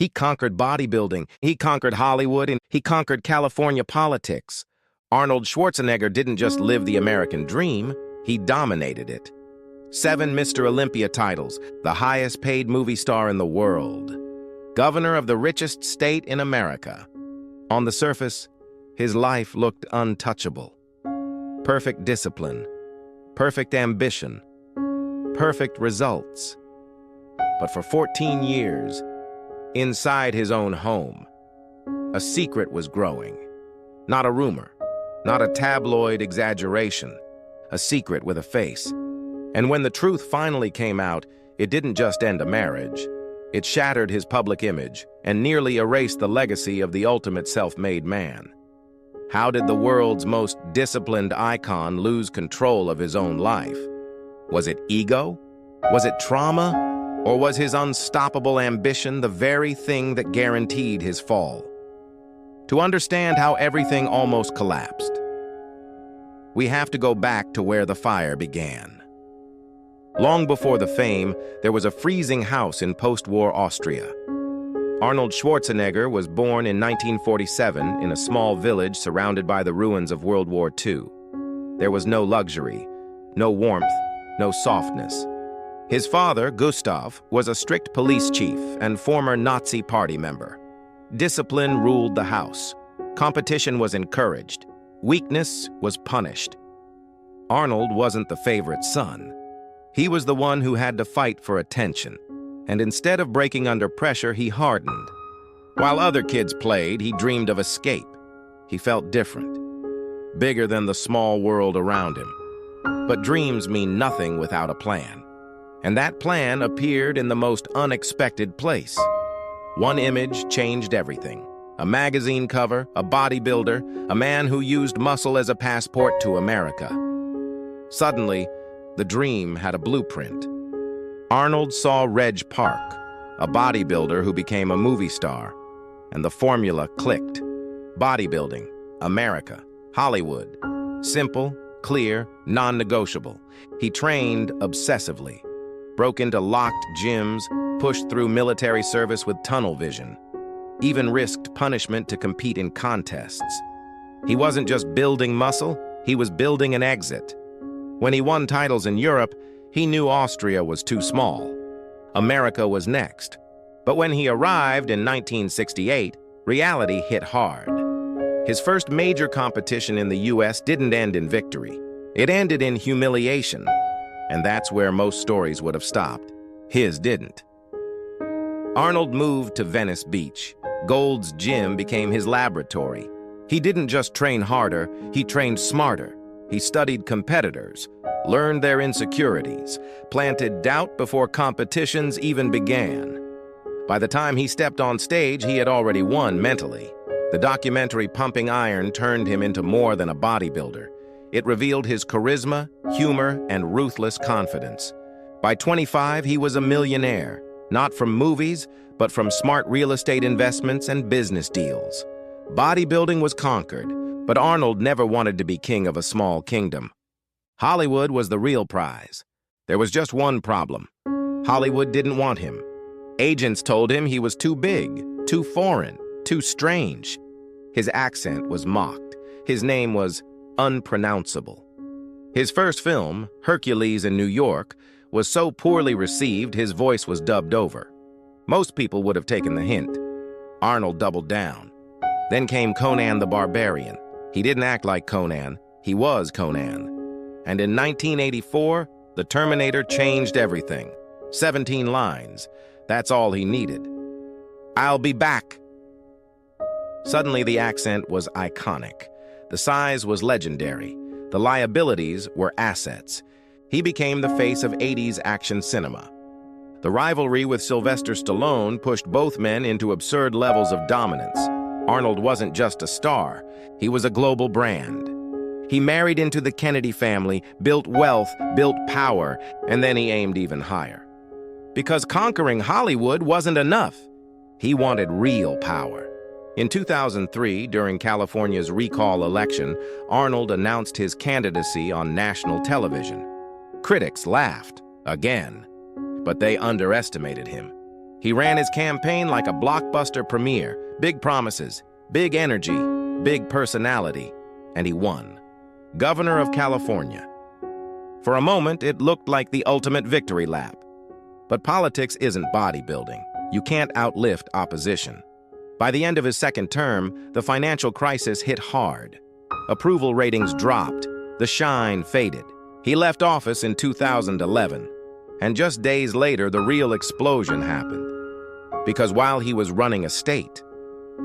He conquered bodybuilding, he conquered Hollywood, and he conquered California politics. Arnold Schwarzenegger didn't just live the American dream, he dominated it. 7 Mr. Olympia titles, the highest-paid movie star in the world. Governor of the richest state in America. On the surface, his life looked untouchable. Perfect discipline, perfect ambition, perfect results. But for 14 years, inside his own home, a secret was growing. Not a rumor, not a tabloid exaggeration, a secret with a face. And when the truth finally came out, it didn't just end a marriage. It shattered his public image and nearly erased the legacy of the ultimate self-made man. How did the world's most disciplined icon lose control of his own life? Was it ego? Was it trauma? Or was his unstoppable ambition the very thing that guaranteed his fall? To understand how everything almost collapsed, we have to go back to where the fire began. Long before the fame, there was a freezing house in post-war Austria. Arnold Schwarzenegger was born in 1947 in a small village surrounded by the ruins of World War II. There was no luxury, no warmth, no softness. His father, Gustav, was a strict police chief and former Nazi party member. Discipline ruled the house. Competition was encouraged. Weakness was punished. Arnold wasn't the favorite son. He was the one who had to fight for attention, and instead of breaking under pressure, he hardened. While other kids played, he dreamed of escape. He felt different, bigger than the small world around him. But dreams mean nothing without a plan, and that plan appeared in the most unexpected place. One image changed everything. A magazine cover, a bodybuilder, a man who used muscle as a passport to America. Suddenly, the dream had a blueprint. Arnold saw Reg Park, a bodybuilder who became a movie star, and the formula clicked. Bodybuilding, America, Hollywood. Simple, clear, non-negotiable. He trained obsessively, broke into locked gyms, pushed through military service with tunnel vision, even risked punishment to compete in contests. He wasn't just building muscle, he was building an exit. When he won titles in Europe, he knew Austria was too small. America was next. But when he arrived in 1968, reality hit hard. His first major competition in the US didn't end in victory. It ended in humiliation. And that's where most stories would have stopped. His didn't. Arnold moved to Venice Beach. Gold's Gym became his laboratory. He didn't just train harder, he trained smarter. He studied competitors, learned their insecurities, planted doubt before competitions even began. By the time he stepped on stage, he had already won mentally. The documentary Pumping Iron turned him into more than a bodybuilder. It revealed his charisma, humor, and ruthless confidence. By 25, he was a millionaire, not from movies, but from smart real estate investments and business deals. Bodybuilding was conquered, but Arnold never wanted to be king of a small kingdom. Hollywood was the real prize. There was just one problem. Hollywood didn't want him. Agents told him he was too big, too foreign, too strange. His accent was mocked. His name was unpronounceable. His first film, Hercules in New York, was so poorly received his voice was dubbed over. Most people would have taken the hint. Arnold doubled down. Then came Conan the Barbarian. He didn't act like Conan, he was Conan. And in 1984, the Terminator changed everything. 17 lines. That's all he needed. "I'll be back." Suddenly the accent was iconic. The size was legendary. The liabilities were assets. He became the face of 80s action cinema. The rivalry with Sylvester Stallone pushed both men into absurd levels of dominance. Arnold wasn't just a star, he was a global brand. He married into the Kennedy family, built wealth, built power, and then he aimed even higher. Because conquering Hollywood wasn't enough. He wanted real power. In 2003, during California's recall election, Arnold announced his candidacy on national television. Critics laughed, again, but they underestimated him. He ran his campaign like a blockbuster premiere, big promises, big energy, big personality, and he won. Governor of California. For a moment, it looked like the ultimate victory lap. But politics isn't bodybuilding. You can't outlift opposition. By the end of his second term, the financial crisis hit hard. Approval ratings dropped. The shine faded. He left office in 2011. And just days later, the real explosion happened. Because while he was running a state,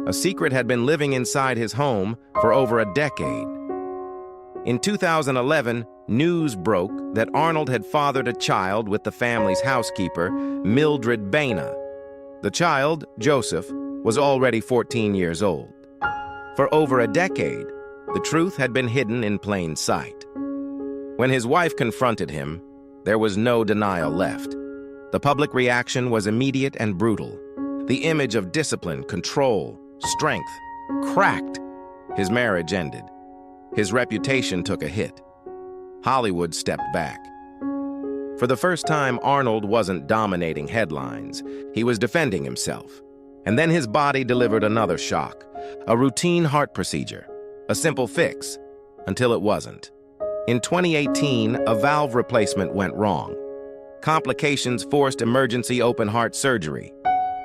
a secret had been living inside his home for over a decade. In 2011, news broke that Arnold had fathered a child with the family's housekeeper, Mildred Baina. The child, Joseph, was already 14 years old. For over a decade, the truth had been hidden in plain sight. When his wife confronted him, there was no denial left. The public reaction was immediate and brutal. The image of discipline, control, strength, cracked. His marriage ended. His reputation took a hit. Hollywood stepped back. For the first time, Arnold wasn't dominating headlines. He was defending himself. And then his body delivered another shock. A routine heart procedure. A simple fix. Until it wasn't. In 2018, a valve replacement went wrong. Complications forced emergency open heart surgery.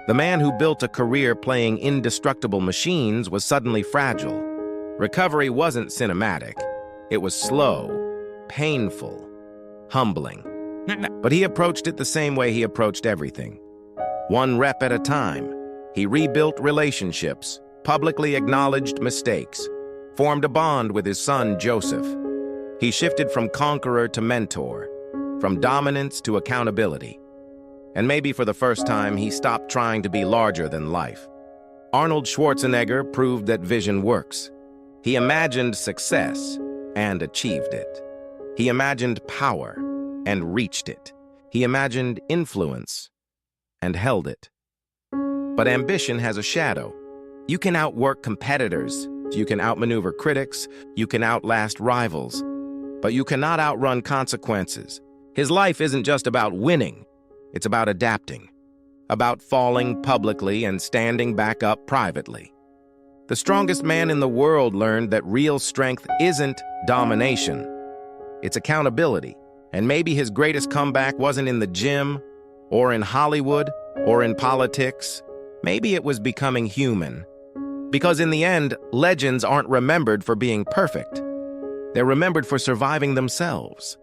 The man who built a career playing indestructible machines was suddenly fragile. Recovery wasn't cinematic. It was slow, painful, humbling. But he approached it the same way he approached everything. One rep at a time. He rebuilt relationships, publicly acknowledged mistakes, formed a bond with his son, Joseph. He shifted from conqueror to mentor, from dominance to accountability. And maybe for the first time, he stopped trying to be larger than life. Arnold Schwarzenegger proved that vision works. He imagined success and achieved it. He imagined power and reached it. He imagined influence and held it. But ambition has a shadow. You can outwork competitors. You can outmaneuver critics. You can outlast rivals. But you cannot outrun consequences. His life isn't just about winning. It's about adapting. About falling publicly and standing back up privately. The strongest man in the world learned that real strength isn't domination. It's accountability. And maybe his greatest comeback wasn't in the gym, or in Hollywood, or in politics. Maybe it was becoming human. Because in the end, legends aren't remembered for being perfect. They're remembered for surviving themselves.